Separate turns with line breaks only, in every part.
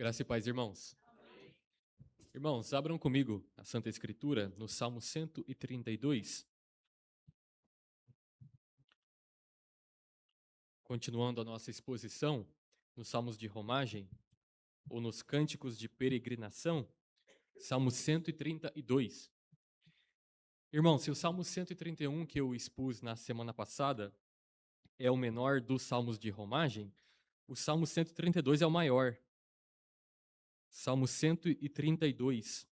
Graça e paz, irmãos. Irmãos, abram comigo a Santa Escritura no Salmo 132. Continuando a nossa exposição nos Salmos de Romagem, ou nos Cânticos de Peregrinação, Salmo 132. Irmãos, se o Salmo 131 que eu expus na semana passada é o menor dos Salmos de Romagem, o Salmo 132 é o maior. Salmo 132.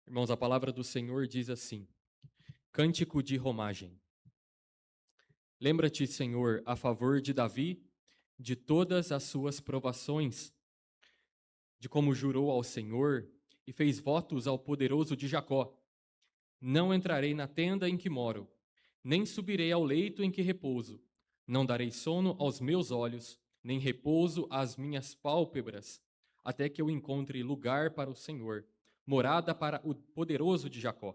Irmãos, a palavra do Senhor diz assim: Cântico de Romagem. Lembra-te, Senhor, a favor de Davi, de todas as suas provações, de como jurou ao Senhor e fez votos ao poderoso de Jacó. Não entrarei na tenda em que moro, nem subirei ao leito em que repouso. Não darei sono aos meus olhos, nem repouso às minhas pálpebras, até que eu encontre lugar para o Senhor, morada para o poderoso de Jacó.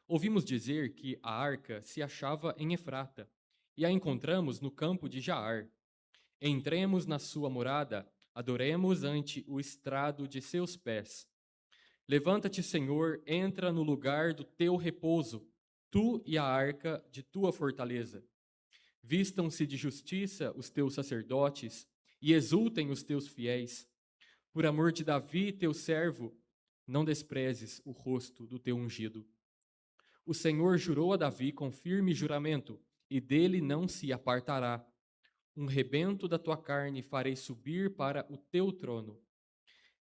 Ouvimos dizer que a arca se achava em Efrata, e a encontramos no campo de Jaar. Entremos na sua morada, adoremos ante o estrado de seus pés. Levanta-te, Senhor, entra no lugar do teu repouso, tu e a arca de tua fortaleza. Vistam-se de justiça os teus sacerdotes e exultem os teus fiéis. Por amor de Davi, teu servo, não desprezes o rosto do teu ungido. O Senhor jurou a Davi com firme juramento, e dele não se apartará. Um rebento da tua carne farei subir para o teu trono.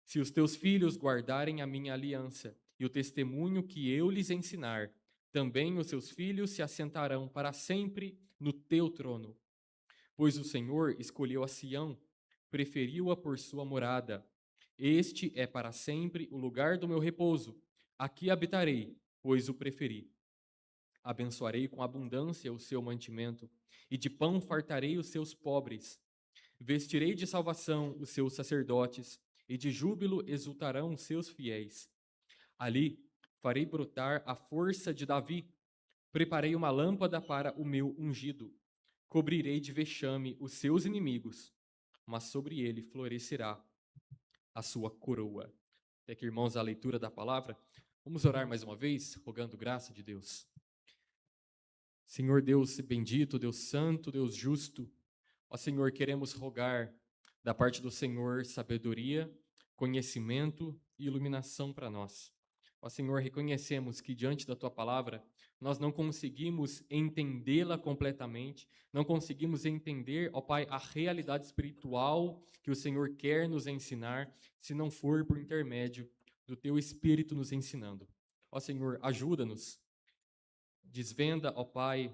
Se os teus filhos guardarem a minha aliança e o testemunho que eu lhes ensinar, também os seus filhos se assentarão para sempre no teu trono. Pois o Senhor escolheu a Sião, preferiu-a por sua morada. Este é para sempre o lugar do meu repouso. Aqui habitarei, pois o preferi. Abençoarei com abundância o seu mantimento, e de pão fartarei os seus pobres. Vestirei de salvação os seus sacerdotes, e de júbilo exultarão os seus fiéis. Ali farei brotar a força de Davi. Preparei uma lâmpada para o meu ungido. Cobrirei de vexame os seus inimigos, mas sobre ele florescerá a sua coroa. Até aqui, irmãos, a leitura da palavra. Vamos orar mais uma vez, rogando graça de Deus. Senhor Deus bendito, Deus santo, Deus justo, ó Senhor, queremos rogar da parte do Senhor sabedoria, conhecimento e iluminação para nós. Ó Senhor, reconhecemos que diante da Tua palavra nós não conseguimos entendê-la completamente, não conseguimos entender, ó Pai, a realidade espiritual que o Senhor quer nos ensinar, se não for por intermédio do Teu Espírito nos ensinando. Ó Senhor, ajuda-nos. Desvenda, ó Pai,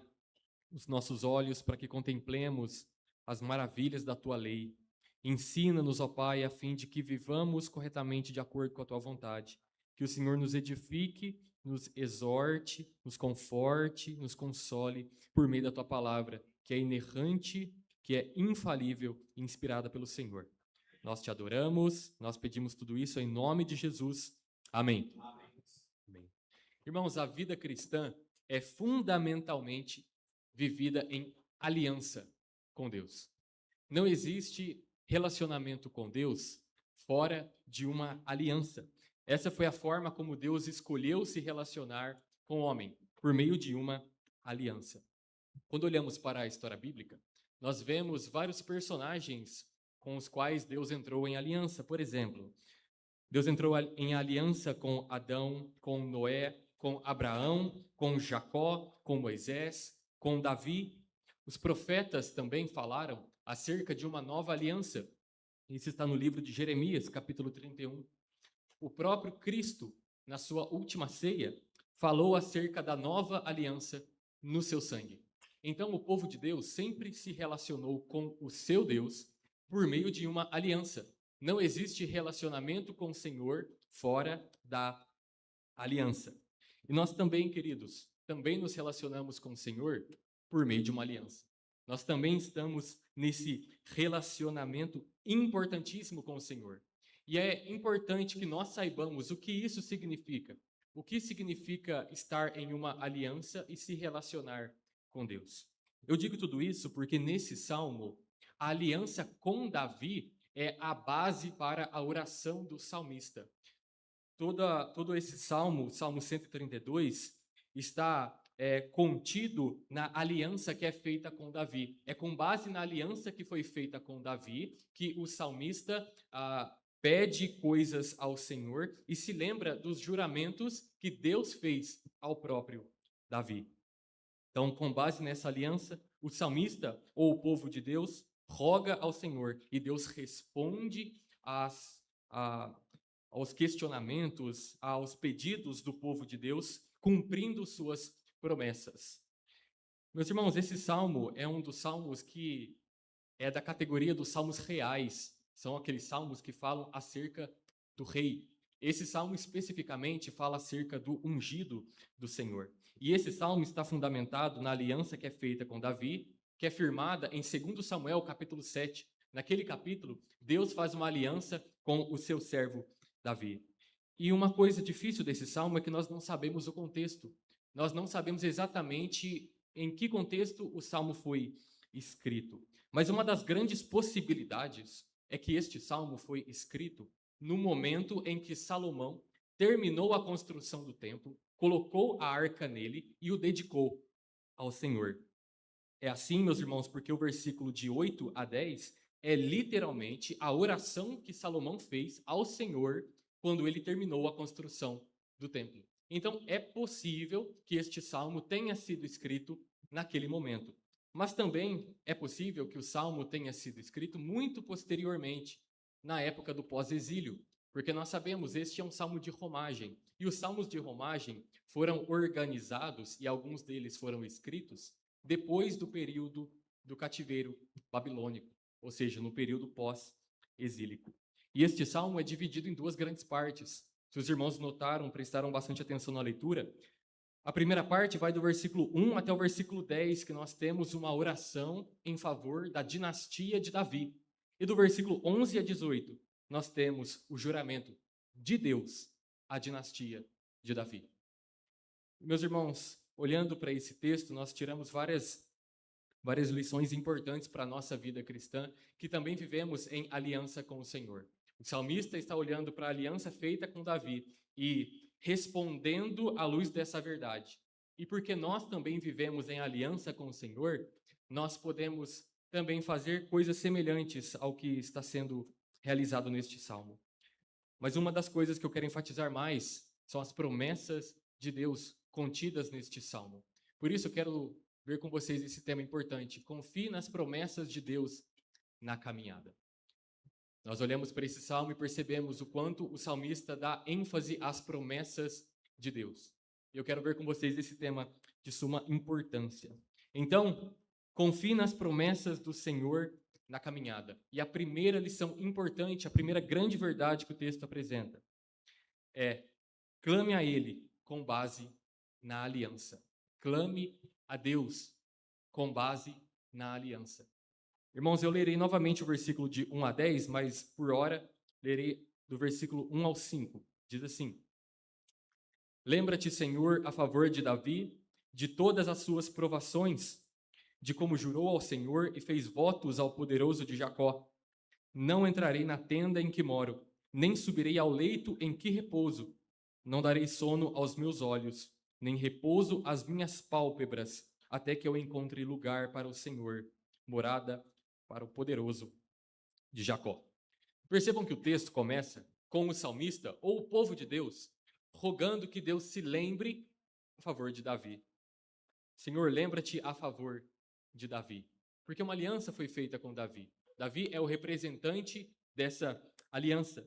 os nossos olhos para que contemplemos as maravilhas da Tua lei. Ensina-nos, ó Pai, a fim de que vivamos corretamente de acordo com a Tua vontade. Que o Senhor nos edifique, nos exorte, nos conforte, nos console por meio da Tua palavra, que é inerrante, que é infalível e inspirada pelo Senhor. Nós Te adoramos, nós pedimos tudo isso em nome de Jesus. Amém. Amém. Irmãos, a vida cristã é fundamentalmente vivida em aliança com Deus. Não existe relacionamento com Deus fora de uma aliança. Essa foi a forma como Deus escolheu se relacionar com o homem, por meio de uma aliança. Quando olhamos para a história bíblica, nós vemos vários personagens com os quais Deus entrou em aliança. Por exemplo, Deus entrou em aliança com Adão, com Noé, com Abraão, com Jacó, com Moisés, com Davi. Os profetas também falaram acerca de uma nova aliança. Isso está no livro de Jeremias, capítulo 31. O próprio Cristo, na sua última ceia, falou acerca da nova aliança no seu sangue. Então, o povo de Deus sempre se relacionou com o seu Deus por meio de uma aliança. Não existe relacionamento com o Senhor fora da aliança. E nós também, queridos, também nos relacionamos com o Senhor por meio de uma aliança. Nós também estamos nesse relacionamento importantíssimo com o Senhor. E é importante que nós saibamos o que isso significa. o que significa estar em uma aliança e se relacionar com Deus. Eu digo tudo isso porque nesse salmo, a aliança com Davi é a base para a oração do salmista. Todo esse salmo, Salmo 132, está contido na aliança que é feita com Davi. É com base na aliança que foi feita com Davi que o salmista pede coisas ao Senhor e se lembra dos juramentos que Deus fez ao próprio Davi. Então, com base nessa aliança, o salmista, ou o povo de Deus, roga ao Senhor e Deus responde aos questionamentos, aos pedidos do povo de Deus, cumprindo suas promessas. Meus irmãos, esse salmo é um dos salmos que é da categoria dos salmos reais. São aqueles salmos que falam acerca do rei. Esse salmo especificamente fala acerca do ungido do Senhor. E esse salmo está fundamentado na aliança que é feita com Davi, que é firmada em 2 Samuel, capítulo 7. Naquele capítulo, Deus faz uma aliança com o seu servo Davi. E uma coisa difícil desse salmo é que nós não sabemos o contexto. Nós não sabemos exatamente em que contexto o salmo foi escrito. Mas uma das grandes possibilidades é que este salmo foi escrito no momento em que Salomão terminou a construção do templo, colocou a arca nele e o dedicou ao Senhor. É assim, meus irmãos, porque o versículo de 8 a 10 é literalmente a oração que Salomão fez ao Senhor quando ele terminou a construção do templo. Então, é possível que este salmo tenha sido escrito naquele momento. Mas também é possível que o salmo tenha sido escrito muito posteriormente, na época do pós-exílio, porque nós sabemos, este é um salmo de romagem. E os salmos de romagem foram organizados, e alguns deles foram escritos, depois do período do cativeiro babilônico, ou seja, no período pós-exílico. E este salmo é dividido em duas grandes partes. Se os irmãos notaram, prestaram bastante atenção na leitura, a primeira parte vai do versículo 1 até o versículo 10, que nós temos uma oração em favor da dinastia de Davi. E do versículo 11 a 18, nós temos o juramento de Deus à dinastia de Davi. Meus irmãos, olhando para esse texto, nós tiramos várias lições importantes para a nossa vida cristã, que também vivemos em aliança com o Senhor. O salmista está olhando para a aliança feita com Davi e respondendo à luz dessa verdade. E porque nós também vivemos em aliança com o Senhor, nós podemos também fazer coisas semelhantes ao que está sendo realizado neste salmo. Mas uma das coisas que eu quero enfatizar mais são as promessas de Deus contidas neste salmo. Por isso eu quero ver com vocês esse tema importante. Confie nas promessas de Deus na caminhada. Nós olhamos para esse salmo e percebemos o quanto o salmista dá ênfase às promessas de Deus. Eu quero ver com vocês esse tema de suma importância. Então, confie nas promessas do Senhor na caminhada. E a primeira lição importante, a primeira grande verdade que o texto apresenta é: clame a Ele com base na aliança. Clame a Deus com base na aliança. Irmãos, eu lerei novamente o versículo de 1 a 10, mas por hora lerei do versículo 1 ao 5. Diz assim: Lembra-te, Senhor, a favor de Davi, de todas as suas provações, de como jurou ao Senhor e fez votos ao poderoso de Jacó. Não entrarei na tenda em que moro, nem subirei ao leito em que repouso. Não darei sono aos meus olhos, nem repouso às minhas pálpebras, até que eu encontre lugar para o Senhor, morada para o poderoso de Jacó. Percebam que o texto começa com o salmista, ou o povo de Deus, rogando que Deus se lembre a favor de Davi. Senhor, lembra-te a favor de Davi. Porque uma aliança foi feita com Davi. Davi é o representante dessa aliança.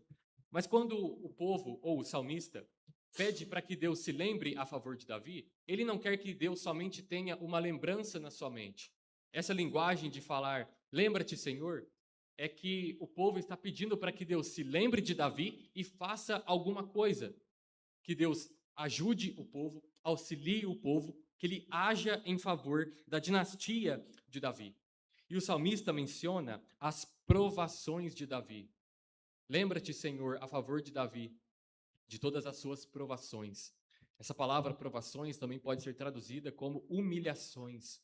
Mas quando o povo, ou o salmista, pede para que Deus se lembre a favor de Davi, ele não quer que Deus somente tenha uma lembrança na sua mente. Essa linguagem de falar, lembra-te, Senhor, é que o povo está pedindo para que Deus se lembre de Davi e faça alguma coisa. Que Deus ajude o povo, auxilie o povo, que ele haja em favor da dinastia de Davi. E o salmista menciona as provações de Davi. Lembra-te, Senhor, a favor de Davi, de todas as suas provações. Essa palavra provações também pode ser traduzida como humilhações.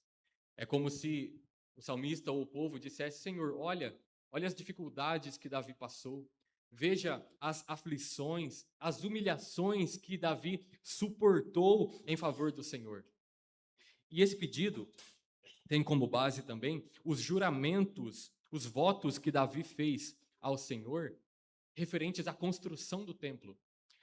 É como se o salmista ou o povo dissesse: Senhor, olha as dificuldades que Davi passou. Veja as aflições, as humilhações que Davi suportou em favor do Senhor. E esse pedido tem como base também os juramentos, os votos que Davi fez ao Senhor referentes à construção do templo.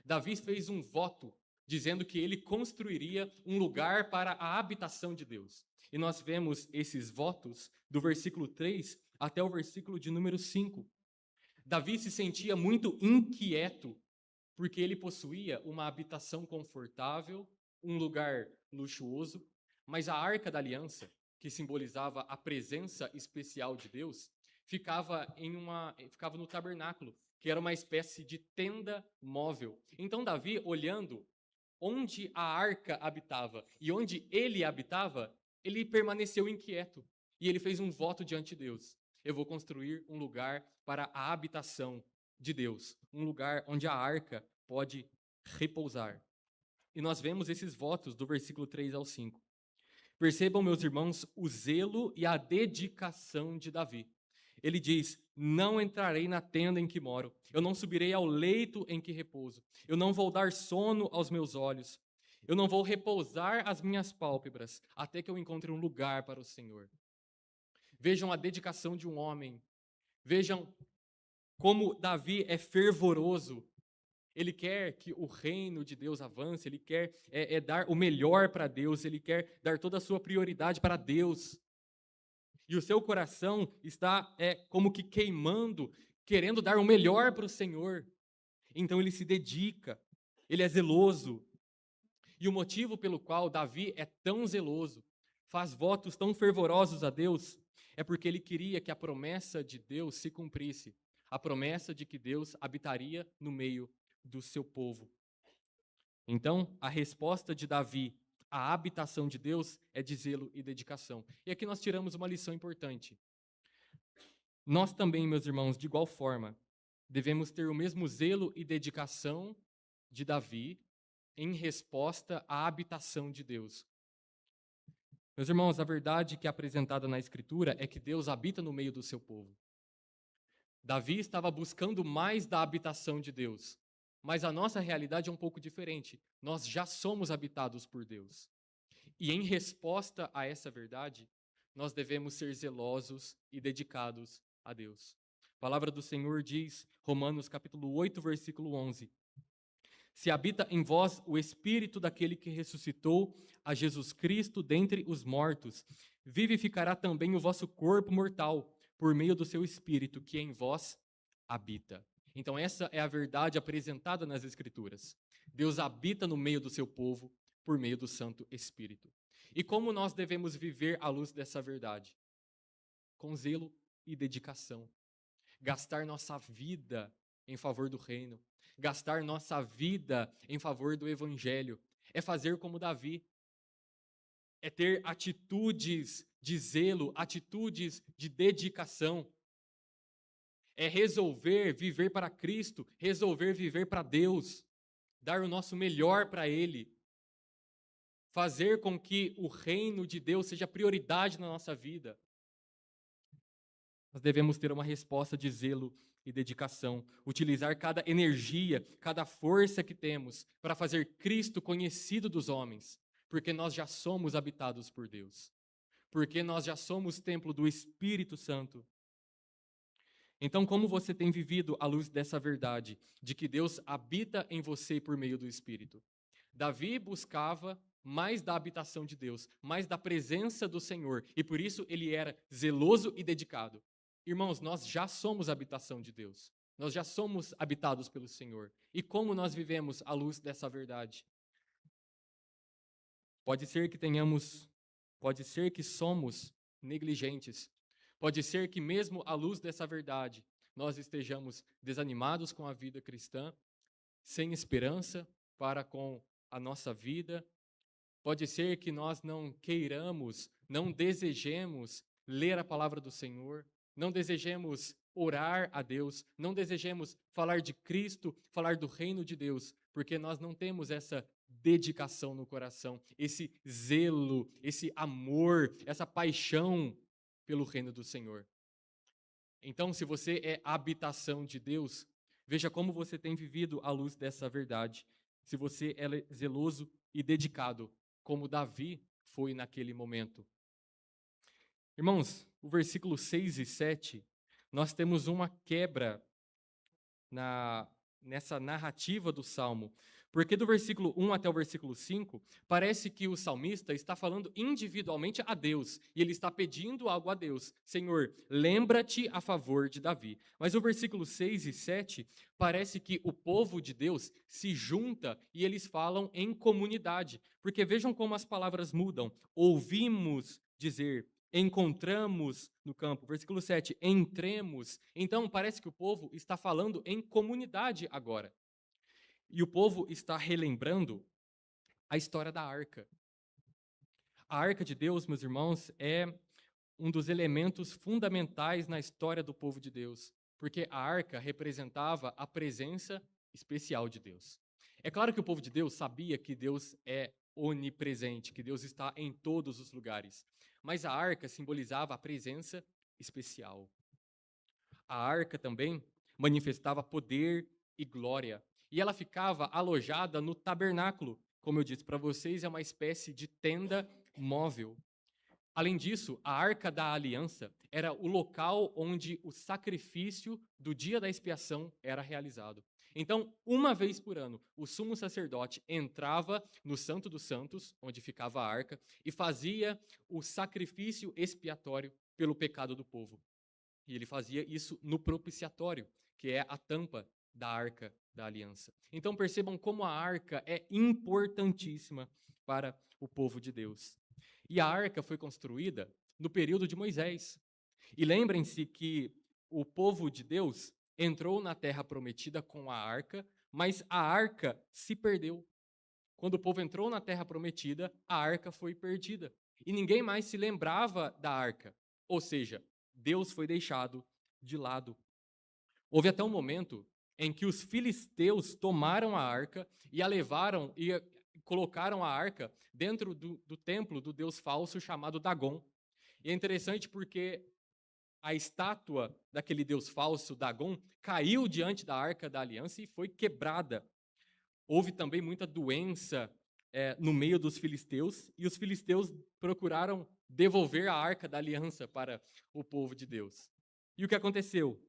Davi fez um voto dizendo que ele construiria um lugar para a habitação de Deus. E nós vemos esses votos do versículo 3 até o versículo de número 5. Davi se sentia muito inquieto porque ele possuía uma habitação confortável, um lugar luxuoso, mas a Arca da Aliança, que simbolizava a presença especial de Deus, ficava no tabernáculo, que era uma espécie de tenda móvel. Então Davi, olhando onde a arca habitava e onde ele habitava, ele permaneceu inquieto e ele fez um voto diante de Deus: eu vou construir um lugar para a habitação de Deus, um lugar onde a arca pode repousar. E nós vemos esses votos do versículo 3 ao 5. Percebam, meus irmãos, o zelo e a dedicação de Davi. Ele diz: não entrarei na tenda em que moro, eu não subirei ao leito em que repouso, eu não vou dar sono aos meus olhos, eu não vou repousar as minhas pálpebras, até que eu encontre um lugar para o Senhor. Vejam a dedicação de um homem, vejam como Davi é fervoroso. Ele quer que o reino de Deus avance, ele quer dar o melhor para Deus, ele quer dar toda a sua prioridade para Deus. E o seu coração está como que queimando, querendo dar o melhor para o Senhor. Então ele se dedica, ele é zeloso. E o motivo pelo qual Davi é tão zeloso, faz votos tão fervorosos a Deus, é porque ele queria que a promessa de Deus se cumprisse. A promessa de que Deus habitaria no meio do seu povo. Então, a resposta de Davi à habitação de Deus é de zelo e dedicação. E aqui nós tiramos uma lição importante. Nós também, meus irmãos, de igual forma, devemos ter o mesmo zelo e dedicação de Davi em resposta à habitação de Deus. Meus irmãos, a verdade que é apresentada na Escritura é que Deus habita no meio do seu povo. Davi estava buscando mais da habitação de Deus, mas a nossa realidade é um pouco diferente. Nós já somos habitados por Deus. E em resposta a essa verdade, nós devemos ser zelosos e dedicados a Deus. A palavra do Senhor diz, Romanos capítulo 8, versículo 11: se habita em vós o Espírito daquele que ressuscitou a Jesus Cristo dentre os mortos, vivificará também o vosso corpo mortal, por meio do seu Espírito que em vós habita. Então essa é a verdade apresentada nas Escrituras. Deus habita no meio do seu povo por meio do Santo Espírito. E como nós devemos viver à luz dessa verdade? Com zelo e dedicação. Gastar nossa vida em favor do reino. Gastar nossa vida em favor do Evangelho. É fazer como Davi. É ter atitudes de zelo, atitudes de dedicação. É resolver viver para Cristo, resolver viver para Deus, dar o nosso melhor para Ele, fazer com que o reino de Deus seja prioridade na nossa vida. Nós devemos ter uma resposta de zelo e dedicação, utilizar cada energia, cada força que temos para fazer Cristo conhecido dos homens, porque nós já somos habitados por Deus, porque nós já somos templo do Espírito Santo. Então, como você tem vivido à luz dessa verdade, de que Deus habita em você por meio do Espírito? Davi buscava mais da habitação de Deus, mais da presença do Senhor, e por isso ele era zeloso e dedicado. Irmãos, nós já somos habitação de Deus, nós já somos habitados pelo Senhor. E como nós vivemos à luz dessa verdade? Pode ser que somos negligentes. Pode ser que mesmo à luz dessa verdade, nós estejamos desanimados com a vida cristã, sem esperança para com a nossa vida. Pode ser que nós não queiramos, não desejemos ler a palavra do Senhor, não desejemos orar a Deus, não desejemos falar de Cristo, falar do reino de Deus, porque nós não temos essa dedicação no coração, esse zelo, esse amor, essa paixão pelo reino do Senhor. Então, se você é habitação de Deus, veja como você tem vivido à luz dessa verdade. Se você é zeloso e dedicado, como Davi foi naquele momento. Irmãos, o versículo 6 e 7, nós temos uma quebra nessa narrativa do Salmo. Porque do versículo 1 até o versículo 5, parece que o salmista está falando individualmente a Deus, e ele está pedindo algo a Deus. Senhor, lembra-te a favor de Davi. Mas o versículo 6 e 7, parece que o povo de Deus se junta e eles falam em comunidade. Porque vejam como as palavras mudam. Ouvimos dizer, encontramos no campo. Versículo 7, entremos. Então, parece que o povo está falando em comunidade agora. E o povo está relembrando a história da arca. A arca de Deus, meus irmãos, é um dos elementos fundamentais na história do povo de Deus, porque a arca representava a presença especial de Deus. É claro que o povo de Deus sabia que Deus é onipresente, que Deus está em todos os lugares, mas a arca simbolizava a presença especial. A arca também manifestava poder e glória, e ela ficava alojada no tabernáculo. Como eu disse para vocês, é uma espécie de tenda móvel. Além disso, a Arca da Aliança era o local onde o sacrifício do dia da expiação era realizado. Então, uma vez por ano, o sumo sacerdote entrava no Santo dos Santos, onde ficava a arca, e fazia o sacrifício expiatório pelo pecado do povo. E ele fazia isso no propiciatório, que é a tampa da Arca da Aliança. Então, percebam como a arca é importantíssima para o povo de Deus. E a arca foi construída no período de Moisés. E lembrem-se que o povo de Deus entrou na terra prometida com a arca, mas a arca se perdeu. Quando o povo entrou na terra prometida, a arca foi perdida. E ninguém mais se lembrava da arca. Ou seja, Deus foi deixado de lado. Houve até um momento em que os filisteus tomaram a arca e a levaram e colocaram a arca dentro do templo do deus falso chamado Dagon. E é interessante porque a estátua daquele deus falso, Dagon, caiu diante da arca da aliança e foi quebrada. Houve também muita doença no meio dos filisteus, e os filisteus procuraram devolver a arca da aliança para o povo de Deus. E o que aconteceu?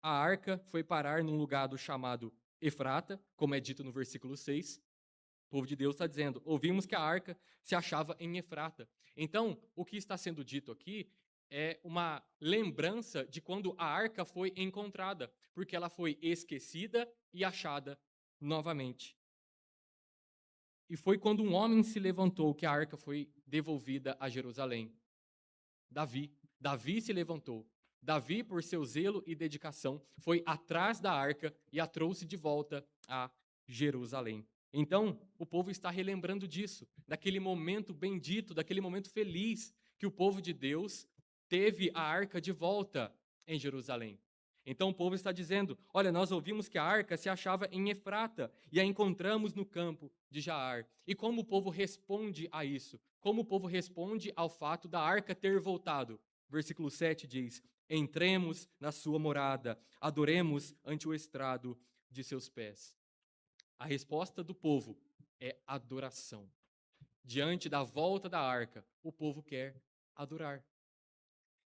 A arca foi parar num lugar chamado Efrata, como é dito no versículo 6. O povo de Deus está dizendo, ouvimos que a arca se achava em Efrata. Então, o que está sendo dito aqui é uma lembrança de quando a arca foi encontrada, porque ela foi esquecida e achada novamente. E foi quando um homem se levantou que a arca foi devolvida a Jerusalém. Davi. Davi se levantou. Davi, por seu zelo e dedicação, foi atrás da arca e a trouxe de volta a Jerusalém. Então, o povo está relembrando disso, daquele momento bendito, daquele momento feliz que o povo de Deus teve a arca de volta em Jerusalém. Então o povo está dizendo, olha, nós ouvimos que a arca se achava em Efrata e a encontramos no campo de Jaar. E como o povo responde a isso? Como o povo responde ao fato da arca ter voltado? Versículo 7 diz, entremos na sua morada, adoremos ante o estrado de seus pés. A resposta do povo é adoração. Diante da volta da arca, o povo quer adorar.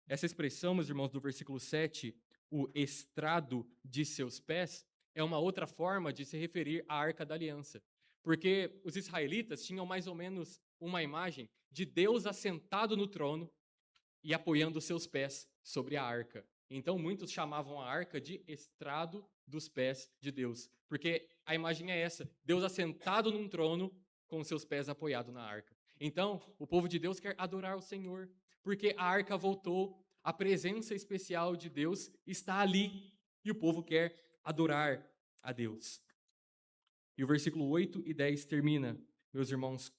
Essa expressão, meus irmãos, do versículo 7, o estrado de seus pés, é uma outra forma de se referir à Arca da Aliança. Porque os israelitas tinham mais ou menos uma imagem de Deus assentado no trono e apoiando seus pés sobre a arca. Então, muitos chamavam a arca de estrado dos pés de Deus. Porque a imagem é essa, Deus assentado num trono com seus pés apoiados na arca. Então, o povo de Deus quer adorar o Senhor, porque a arca voltou, a presença especial de Deus está ali, e o povo quer adorar a Deus. E o versículo 8 e 10 termina, meus irmãos,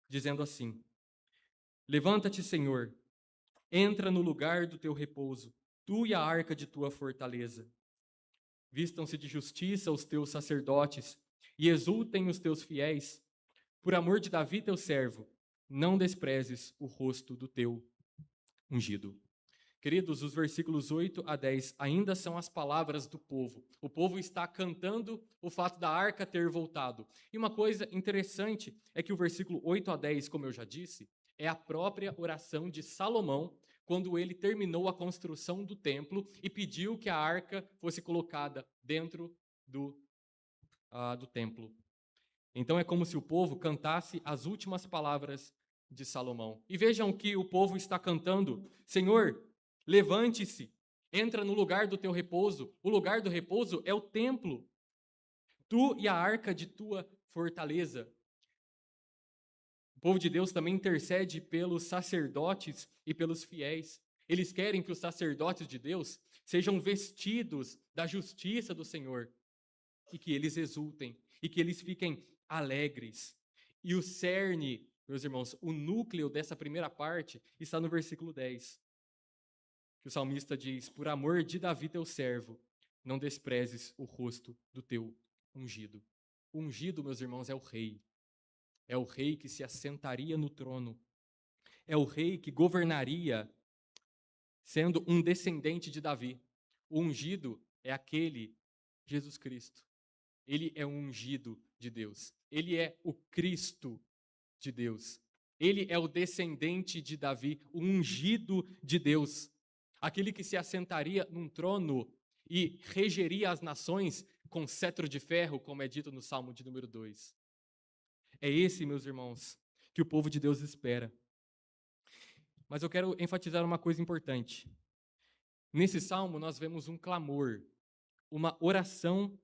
dizendo assim: levanta-te, Senhor, entra no lugar do teu repouso, tu e a arca de tua fortaleza. Vistam-se de justiça os teus sacerdotes, e exultem os teus fiéis. Por amor de Davi, teu servo, não desprezes o rosto do teu ungido. Queridos, os versículos 8 a 10 ainda são as palavras do povo. O povo está cantando o fato da arca ter voltado. E uma coisa interessante é que o versículo 8 a 10, como eu já disse, é a própria oração de Salomão, quando ele terminou a construção do templo e pediu que a arca fosse colocada dentro do templo. Então é como se o povo cantasse as últimas palavras de Salomão. E vejam o que o povo está cantando: Senhor, levante-se, entra no lugar do teu repouso. O lugar do repouso é o templo. Tu e a arca de tua fortaleza. O povo de Deus também intercede pelos sacerdotes e pelos fiéis. Eles querem que os sacerdotes de Deus sejam vestidos da justiça do Senhor e que eles exultem e que eles fiquem alegres. E o cerne, meus irmãos, o núcleo dessa primeira parte está no versículo 10. Que o salmista diz: por amor de Davi teu servo, não desprezes o rosto do teu ungido. O ungido, meus irmãos, é o rei. É o rei que se assentaria no trono. É o rei que governaria sendo um descendente de Davi. O ungido é aquele, Jesus Cristo. Ele é o ungido de Deus. Ele é o Cristo de Deus. Ele é o descendente de Davi, o ungido de Deus. Aquele que se assentaria num trono e regeria as nações com cetro de ferro, como é dito no Salmo de número 2. É esse, meus irmãos, que o povo de Deus espera. Mas eu quero enfatizar uma coisa importante. Nesse salmo nós vemos um clamor, uma oração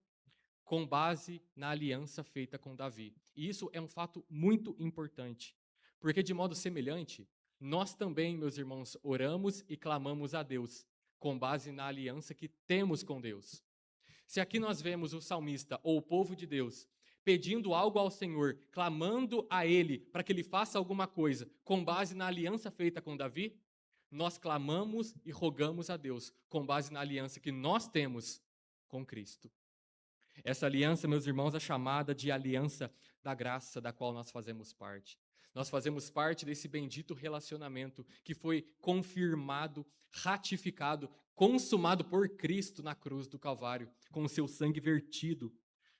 com base na aliança feita com Davi. E isso é um fato muito importante, porque de modo semelhante, nós também, meus irmãos, oramos e clamamos a Deus, com base na aliança que temos com Deus. Se aqui nós vemos o salmista ou o povo de Deus pedindo algo ao Senhor, clamando a Ele para que Ele faça alguma coisa com base na aliança feita com Davi, nós clamamos e rogamos a Deus com base na aliança que nós temos com Cristo. Essa aliança, meus irmãos, é chamada de aliança da graça, da qual nós fazemos parte. Nós fazemos parte desse bendito relacionamento que foi confirmado, ratificado, consumado por Cristo na cruz do Calvário, com o seu sangue vertido.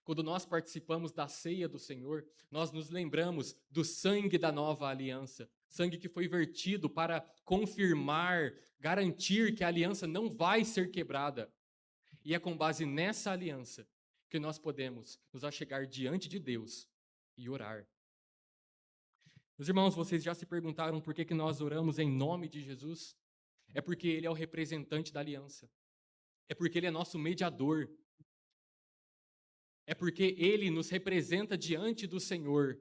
Quando nós participamos da ceia do Senhor, nós nos lembramos do sangue da nova aliança, sangue que foi vertido para confirmar, garantir que a aliança não vai ser quebrada. E é com base nessa aliança que nós podemos nos achegar diante de Deus e orar. Meus irmãos, vocês já se perguntaram por que nós oramos em nome de Jesus? É porque Ele é o representante da aliança. É porque Ele é nosso mediador. É porque Ele nos representa diante do Senhor,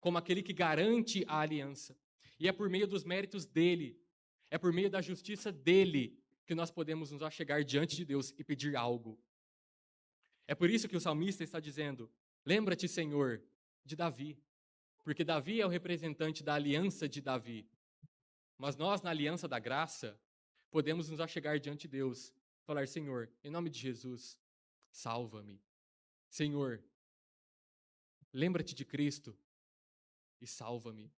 como aquele que garante a aliança. E é por meio dos méritos dEle, é por meio da justiça dEle, que nós podemos nos achegar diante de Deus e pedir algo. É por isso que o salmista está dizendo: lembra-te, Senhor, de Davi, porque Davi é o representante da aliança de Davi. Mas nós, na aliança da graça, podemos nos achegar diante de Deus, falar: Senhor, em nome de Jesus, salva-me. Senhor, lembra-te de Cristo e salva-me.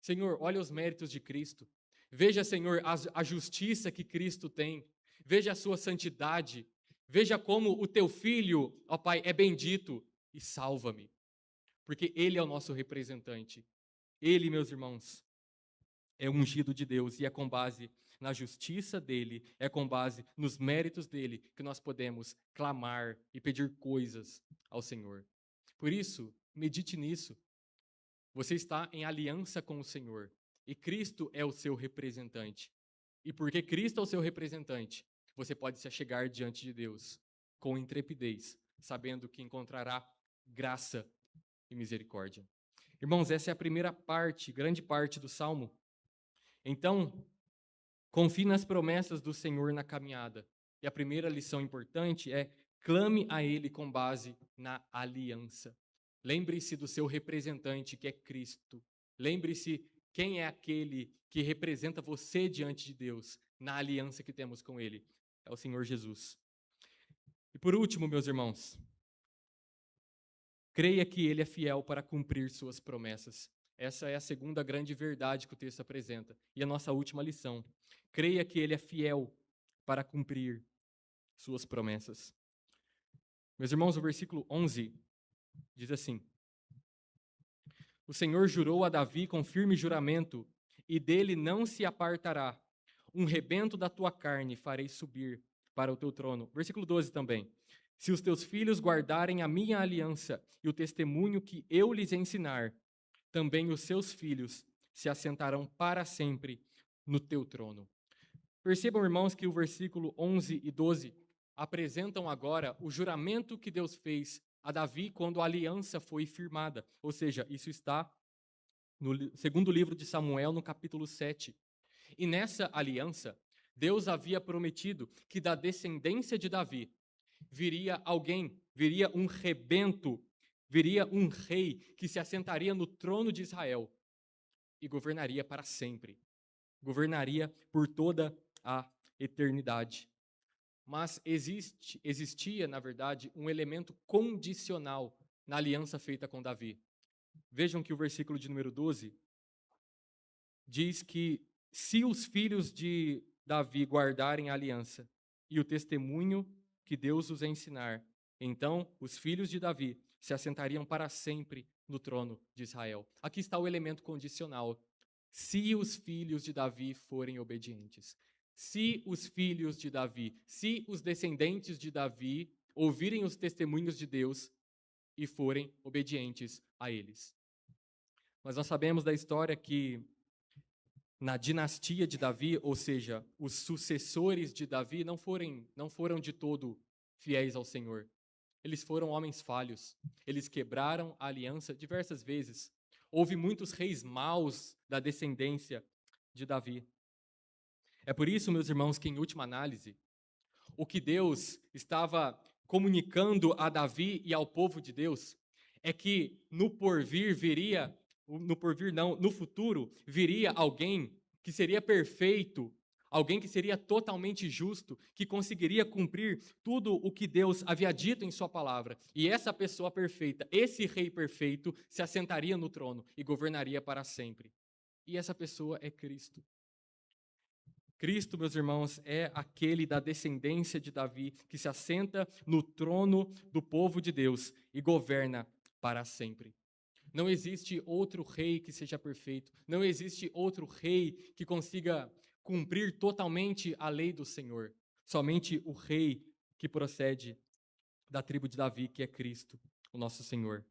Senhor, olha os méritos de Cristo. Veja, Senhor, a justiça que Cristo tem. Veja a sua santidade. Veja como o teu filho, ó Pai, é bendito e salva-me. Porque ele é o nosso representante. Ele, meus irmãos, é ungido de Deus e é com base na justiça dele, é com base nos méritos dele que nós podemos clamar e pedir coisas ao Senhor. Por isso, medite nisso. Você está em aliança com o Senhor e Cristo é o seu representante. E porque Cristo é o seu representante, você pode se achegar diante de Deus com intrepidez, sabendo que encontrará graça e misericórdia. Irmãos, essa é a primeira parte, grande parte do Salmo. Então, confie nas promessas do Senhor na caminhada. E a primeira lição importante é: clame a Ele com base na aliança. Lembre-se do seu representante, que é Cristo. Lembre-se Quem é aquele que representa você diante de Deus, na aliança que temos com Ele? É o Senhor Jesus. E por último, meus irmãos, creia que Ele é fiel para cumprir suas promessas. Essa é a segunda grande verdade que o texto apresenta. E a nossa última lição. Creia que Ele é fiel para cumprir suas promessas. Meus irmãos, o versículo 11 diz assim: O Senhor jurou a Davi com firme juramento, e dele não se apartará. Um rebento da tua carne farei subir para o teu trono. Versículo 12 também. Se os teus filhos guardarem a minha aliança e o testemunho que eu lhes ensinar, também os seus filhos se assentarão para sempre no teu trono. Percebam, irmãos, que o versículo 11 e 12 apresentam agora o juramento que Deus fez a Davi quando a aliança foi firmada. Ou seja, isso está no segundo livro de Samuel, no capítulo 7. E nessa aliança, Deus havia prometido que da descendência de Davi viria alguém, viria um rebento, viria um rei que se assentaria no trono de Israel e governaria para sempre. Governaria por toda a eternidade. Mas existia, na verdade, um elemento condicional na aliança feita com Davi. Vejam que o versículo de número 12 diz que se os filhos de Davi guardarem a aliança e o testemunho que Deus os ensinar, então os filhos de Davi se assentariam para sempre no trono de Israel. Aqui está o elemento condicional. Se os filhos de Davi forem obedientes. Se os filhos de Davi, se os descendentes de Davi ouvirem os testemunhos de Deus e forem obedientes a eles. Mas nós sabemos da história que na dinastia de Davi, ou seja, os sucessores de Davi não foram de todo fiéis ao Senhor. Eles foram homens falhos. Eles quebraram a aliança diversas vezes. Houve muitos reis maus da descendência de Davi. É por isso, meus irmãos, que em última análise, o que Deus estava comunicando a Davi e ao povo de Deus é que no futuro viria alguém que seria perfeito, alguém que seria totalmente justo, que conseguiria cumprir tudo o que Deus havia dito em sua palavra. E essa pessoa perfeita, esse rei perfeito, se assentaria no trono e governaria para sempre. E essa pessoa é Cristo. Cristo, meus irmãos, é aquele da descendência de Davi que se assenta no trono do povo de Deus e governa para sempre. Não existe outro rei que seja perfeito. Não existe outro rei que consiga cumprir totalmente a lei do Senhor. Somente o rei que procede da tribo de Davi, que é Cristo, o nosso Senhor.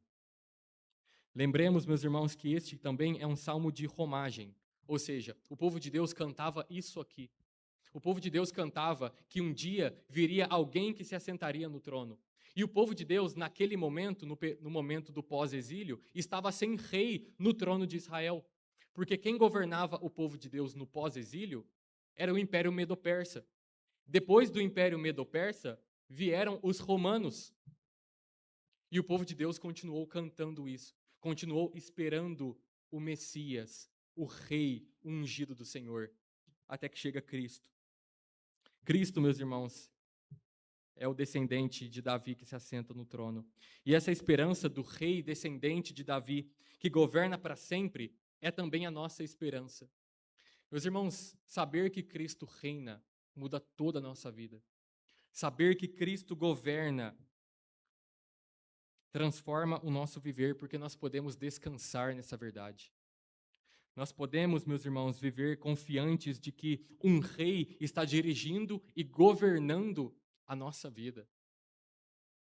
Lembremos, meus irmãos, que este também é um salmo de romagem. Ou seja, o povo de Deus cantava isso aqui. O povo de Deus cantava que um dia viria alguém que se assentaria no trono. E o povo de Deus, naquele momento, no momento do pós-exílio, estava sem rei no trono de Israel. Porque quem governava o povo de Deus no pós-exílio era o Império Medo-Persa. Depois do Império Medo-Persa, vieram os romanos. E o povo de Deus continuou cantando isso, continuou esperando o Messias, o Rei ungido do Senhor, até que chega Cristo. Cristo, meus irmãos, é o descendente de Davi que se assenta no trono. E essa esperança do rei descendente de Davi, que governa para sempre, é também a nossa esperança. Meus irmãos, saber que Cristo reina muda toda a nossa vida. Saber que Cristo governa transforma o nosso viver, porque nós podemos descansar nessa verdade. Nós podemos, meus irmãos, viver confiantes de que um rei está dirigindo e governando a nossa vida.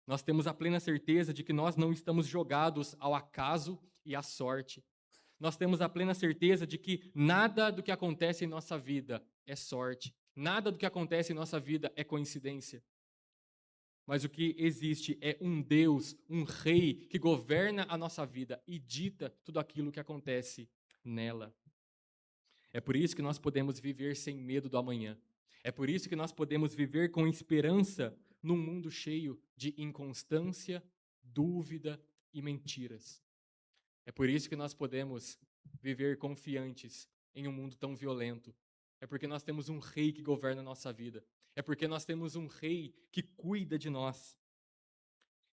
Nós temos a plena certeza de que nós não estamos jogados ao acaso e à sorte. Nós temos a plena certeza de que nada do que acontece em nossa vida é sorte. Nada do que acontece em nossa vida é coincidência. Mas o que existe é um Deus, um rei que governa a nossa vida e dita tudo aquilo que acontece nela. É por isso que nós podemos viver sem medo do amanhã. É por isso que nós podemos viver com esperança num mundo cheio de inconstância, dúvida e mentiras. É por isso que nós podemos viver confiantes em um mundo tão violento. É porque nós temos um rei que governa a nossa vida. É porque nós temos um rei que cuida de nós.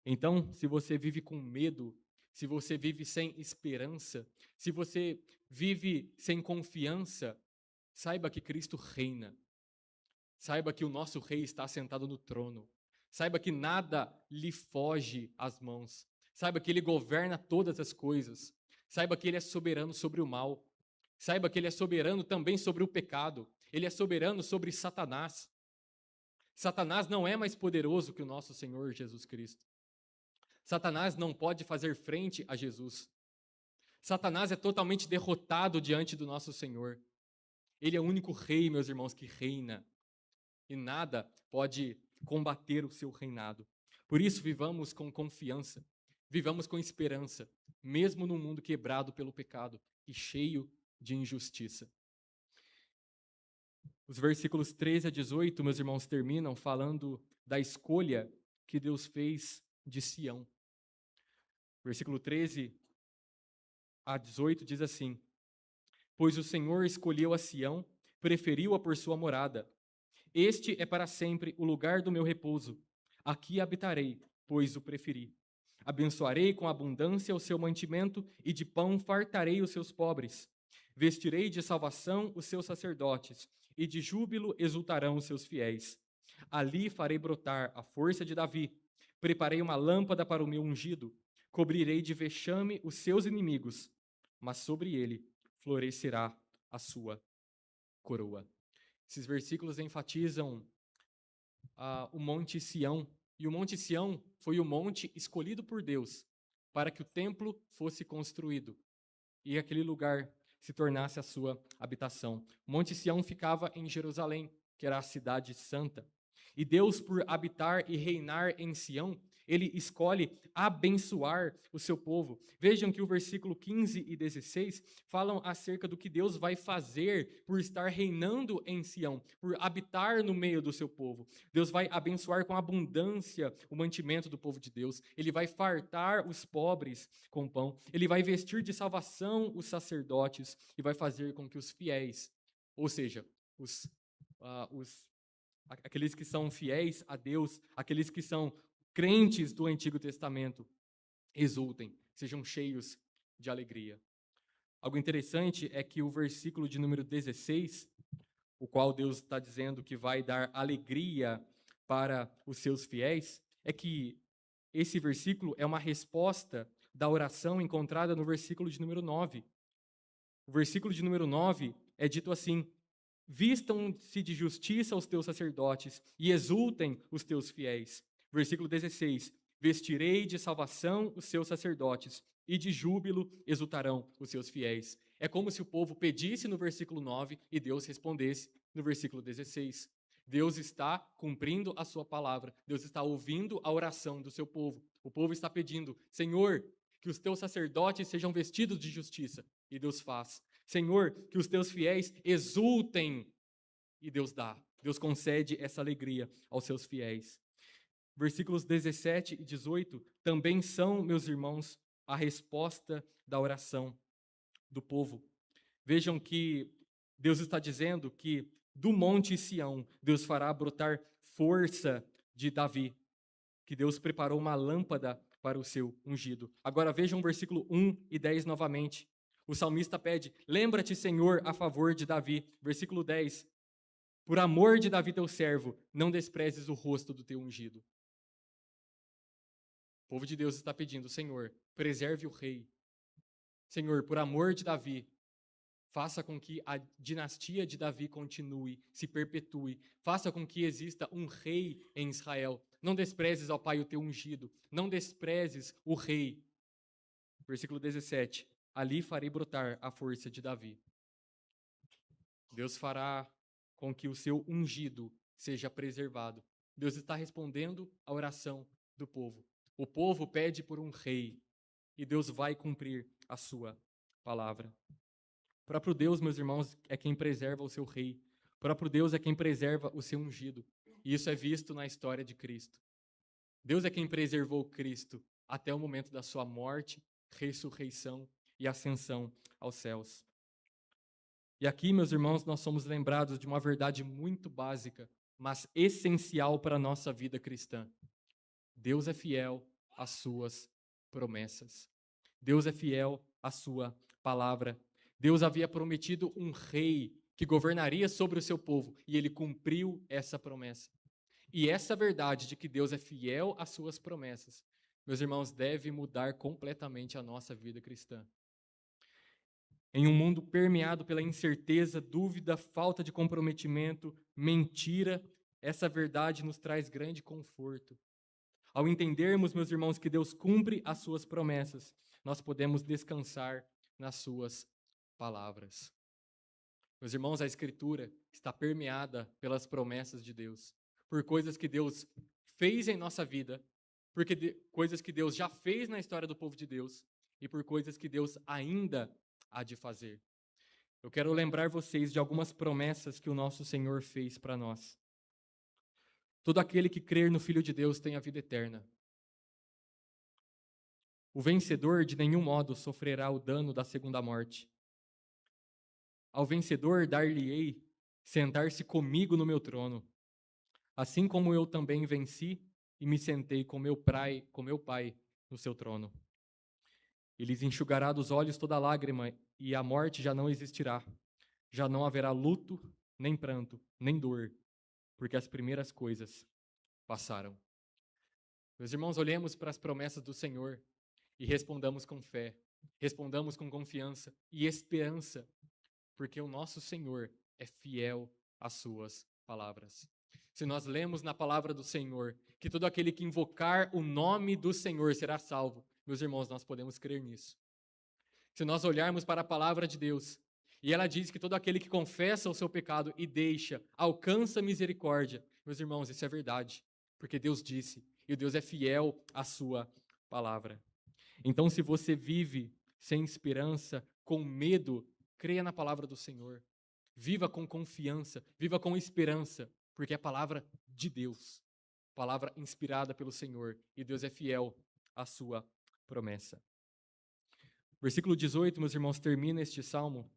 Então, se você vive com medo, se você vive sem esperança, se você vive sem confiança, saiba que Cristo reina. Saiba que o nosso rei está sentado no trono. Saiba que nada lhe foge às mãos. Saiba que ele governa todas as coisas. Saiba que ele é soberano sobre o mal. Saiba que ele é soberano também sobre o pecado. Ele é soberano sobre Satanás. Satanás não é mais poderoso que o nosso Senhor Jesus Cristo. Satanás não pode fazer frente a Jesus. Satanás é totalmente derrotado diante do nosso Senhor. Ele é o único rei, meus irmãos, que reina. E nada pode combater o seu reinado. Por isso, vivamos com confiança, vivamos com esperança, mesmo num mundo quebrado pelo pecado e cheio de injustiça. Os versículos 13 a 18, meus irmãos, terminam falando da escolha que Deus fez de Sião. Versículo 13 a 18 diz assim: Pois o Senhor escolheu a Sião, preferiu-a por sua morada. Este é para sempre o lugar do meu repouso. Aqui habitarei, pois o preferi. Abençoarei com abundância o seu mantimento e de pão fartarei os seus pobres. Vestirei de salvação os seus sacerdotes e de júbilo exultarão os seus fiéis. Ali farei brotar a força de Davi. Preparei uma lâmpada para o meu ungido. Cobrirei de vexame os seus inimigos, mas sobre ele florescerá a sua coroa. Esses versículos enfatizam o Monte Sião. E o Monte Sião foi o monte escolhido por Deus para que o templo fosse construído e aquele lugar se tornasse a sua habitação. O Monte Sião ficava em Jerusalém, que era a cidade santa. E Deus, por habitar e reinar em Sião, ele escolhe abençoar o seu povo. Vejam que o versículo 15 e 16 falam acerca do que Deus vai fazer por estar reinando em Sião, por habitar no meio do seu povo. Deus vai abençoar com abundância o mantimento do povo de Deus. Ele vai fartar os pobres com pão. Ele vai vestir de salvação os sacerdotes e vai fazer com que os fiéis, ou seja, aqueles que são fiéis a Deus, aqueles que são crentes do Antigo Testamento, exultem, sejam cheios de alegria. Algo interessante é que o versículo de número 16, o qual Deus está dizendo que vai dar alegria para os seus fiéis, é que esse versículo é uma resposta da oração encontrada no versículo de número 9. O versículo de número 9 é dito assim: Vistam-se de justiça os teus sacerdotes e exultem os teus fiéis. Versículo 16: Vestirei de salvação os seus sacerdotes e de júbilo exultarão os seus fiéis. É como se o povo pedisse no versículo 9 e Deus respondesse no versículo 16. Deus está cumprindo a sua palavra. Deus está ouvindo a oração do seu povo. O povo está pedindo: Senhor, que os teus sacerdotes sejam vestidos de justiça. E Deus faz. Senhor, que os teus fiéis exultem. E Deus dá. Deus concede essa alegria aos seus fiéis. Versículos 17 e 18 também são, meus irmãos, a resposta da oração do povo. Vejam que Deus está dizendo que do monte Sião, Deus fará brotar força de Davi, que Deus preparou uma lâmpada para o seu ungido. Agora vejam o versículo 1 e 10 novamente. O salmista pede: Lembra-te, Senhor, a favor de Davi. Versículo 10. Por amor de Davi, teu servo, não desprezes o rosto do teu ungido. O povo de Deus está pedindo: Senhor, preserve o rei. Senhor, por amor de Davi, faça com que a dinastia de Davi continue, se perpetue. Faça com que exista um rei em Israel. Não desprezes, ó Pai, o teu ungido. Não desprezes o rei. Versículo 17. Ali farei brotar a força de Davi. Deus fará com que o seu ungido seja preservado. Deus está respondendo à oração do povo. O povo pede por um rei e Deus vai cumprir a sua palavra. O próprio Deus, meus irmãos, é quem preserva o seu rei. O próprio Deus é quem preserva o seu ungido. E isso é visto na história de Cristo. Deus é quem preservou Cristo até o momento da sua morte, ressurreição e ascensão aos céus. E aqui, meus irmãos, nós somos lembrados de uma verdade muito básica, mas essencial para a nossa vida cristã. Deus é fiel às suas promessas. Deus é fiel à sua palavra. Deus havia prometido um rei que governaria sobre o seu povo, e ele cumpriu essa promessa. E essa verdade de que Deus é fiel às suas promessas, meus irmãos, deve mudar completamente a nossa vida cristã. Em um mundo permeado pela incerteza, dúvida, falta de comprometimento, mentira, essa verdade nos traz grande conforto. Ao entendermos, meus irmãos, que Deus cumpre as suas promessas, nós podemos descansar nas suas palavras. Meus irmãos, a Escritura está permeada pelas promessas de Deus, por coisas que Deus fez em nossa vida, coisas que Deus já fez na história do povo de Deus e por coisas que Deus ainda há de fazer. Eu quero lembrar vocês de algumas promessas que o nosso Senhor fez para nós. Todo aquele que crer no Filho de Deus tem a vida eterna. O vencedor de nenhum modo sofrerá o dano da segunda morte. Ao vencedor dar-lhe-ei sentar-se comigo no meu trono, assim como eu também venci e me sentei com meu pai no seu trono. E lhes enxugará dos olhos toda lágrima, e a morte já não existirá. Já não haverá luto, nem pranto, nem dor, porque as primeiras coisas passaram. Meus irmãos, olhemos para as promessas do Senhor e respondamos com fé, respondamos com confiança e esperança, porque o nosso Senhor é fiel às suas palavras. Se nós lemos na palavra do Senhor que todo aquele que invocar o nome do Senhor será salvo, meus irmãos, nós podemos crer nisso. Se nós olharmos para a palavra de Deus, e ela diz que todo aquele que confessa o seu pecado e deixa, alcança misericórdia, meus irmãos, isso é verdade, porque Deus disse, e Deus é fiel à sua palavra. Então, se você vive sem esperança, com medo, creia na palavra do Senhor. Viva com confiança, viva com esperança, porque é a palavra de Deus, palavra inspirada pelo Senhor, e Deus é fiel à sua promessa. Versículo 18, meus irmãos, termina este salmo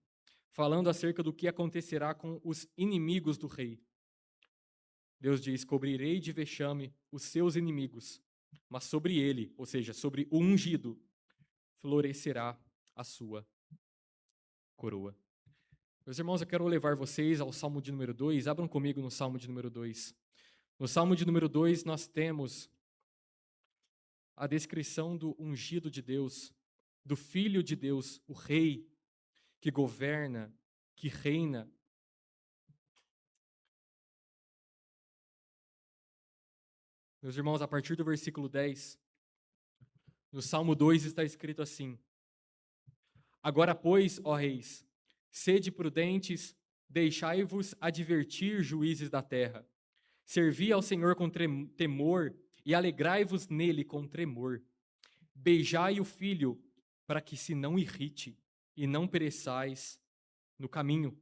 falando acerca do que acontecerá com os inimigos do rei. Deus diz: cobrirei de vexame os seus inimigos, mas sobre ele, ou seja, sobre o ungido, florescerá a sua coroa. Meus irmãos, eu quero levar vocês ao Salmo de número 2. Abram comigo no Salmo de número 2. No Salmo de número 2, nós temos a descrição do ungido de Deus, do Filho de Deus, o Rei, que governa, que reina. Meus irmãos, a partir do versículo 10, no Salmo 2 está escrito assim: agora, pois, ó reis, sede prudentes, deixai-vos advertir, juízes da terra. Servi ao Senhor com temor e alegrai-vos nele com tremor. Beijai o filho, para que se não irrite e não pereçais no caminho,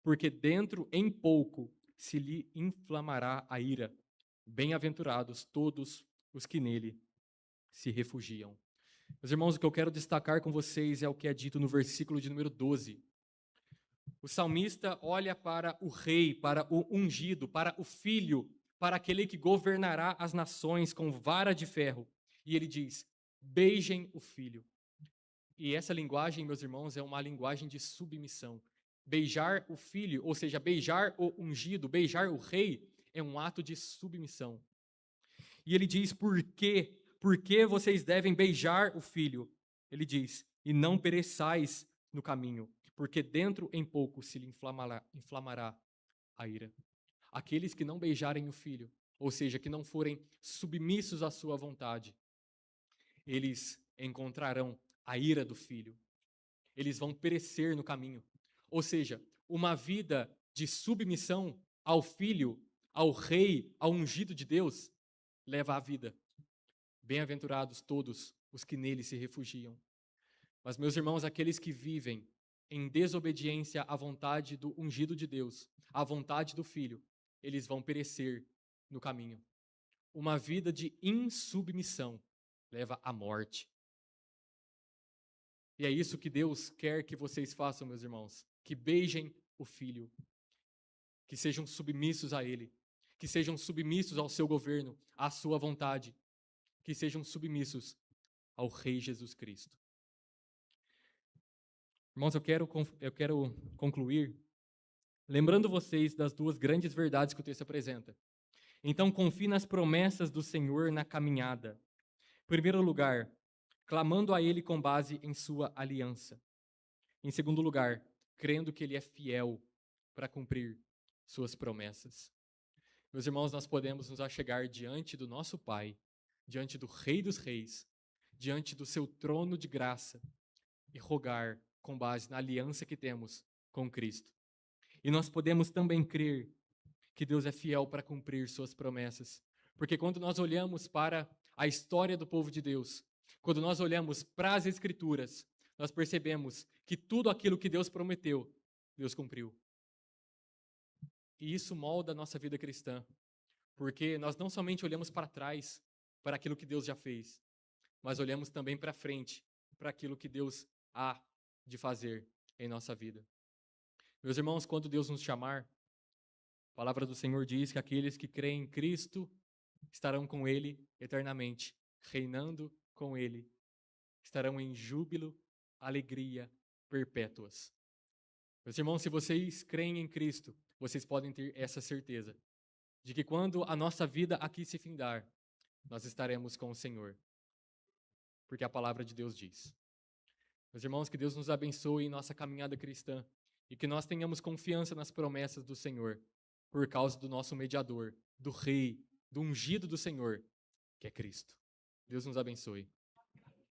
porque dentro em pouco se lhe inflamará a ira. Bem-aventurados todos os que nele se refugiam. Meus irmãos, o que eu quero destacar com vocês é o que é dito no versículo de número 12. O salmista olha para o rei, para o ungido, para o filho, para aquele que governará as nações com vara de ferro. E ele diz: beijem o filho. E essa linguagem, meus irmãos, é uma linguagem de submissão. Beijar o filho, ou seja, beijar o ungido, beijar o rei, é um ato de submissão. E ele diz: por quê? Por que vocês devem beijar o filho? Ele diz: e não pereçais no caminho, porque dentro em pouco se lhe inflamará a ira. Aqueles que não beijarem o filho, ou seja, que não forem submissos à sua vontade, eles encontrarão a ira do filho. Eles vão perecer no caminho. Ou seja, uma vida de submissão ao filho, ao rei, ao ungido de Deus, leva à vida. Bem-aventurados todos os que nele se refugiam. Mas, meus irmãos, aqueles que vivem em desobediência à vontade do ungido de Deus, à vontade do Filho, eles vão perecer no caminho. Uma vida de insubmissão leva à morte. E é isso que Deus quer que vocês façam, meus irmãos. Que beijem o Filho, que sejam submissos a Ele, que sejam submissos ao seu governo, à sua vontade, que sejam submissos ao Rei Jesus Cristo. Irmãos, eu quero concluir lembrando vocês das duas grandes verdades que o texto apresenta. Então, confie nas promessas do Senhor na caminhada. Em primeiro lugar, clamando a Ele com base em sua aliança. Em segundo lugar, crendo que Ele é fiel para cumprir suas promessas. Meus irmãos, nós podemos nos achegar diante do nosso Pai, diante do Rei dos Reis, diante do seu trono de graça e rogar com base na aliança que temos com Cristo. E nós podemos também crer que Deus é fiel para cumprir suas promessas. Porque quando nós olhamos para a história do povo de Deus, quando nós olhamos para as Escrituras, nós percebemos que tudo aquilo que Deus prometeu, Deus cumpriu. E isso molda a nossa vida cristã, porque nós não somente olhamos para trás, para aquilo que Deus já fez, mas olhamos também para frente, para aquilo que Deus há de fazer em nossa vida. Meus irmãos, quando Deus nos chamar, a palavra do Senhor diz que aqueles que creem em Cristo estarão com Ele eternamente, reinando com Ele. Estarão em júbilo, alegria perpétuas. Meus irmãos, se vocês creem em Cristo, vocês podem ter essa certeza de que quando a nossa vida aqui se findar, nós estaremos com o Senhor. Porque a palavra de Deus diz. Meus irmãos, que Deus nos abençoe em nossa caminhada cristã e que nós tenhamos confiança nas promessas do Senhor, por causa do nosso mediador, do Rei, do ungido do Senhor, que é Cristo. Deus nos abençoe.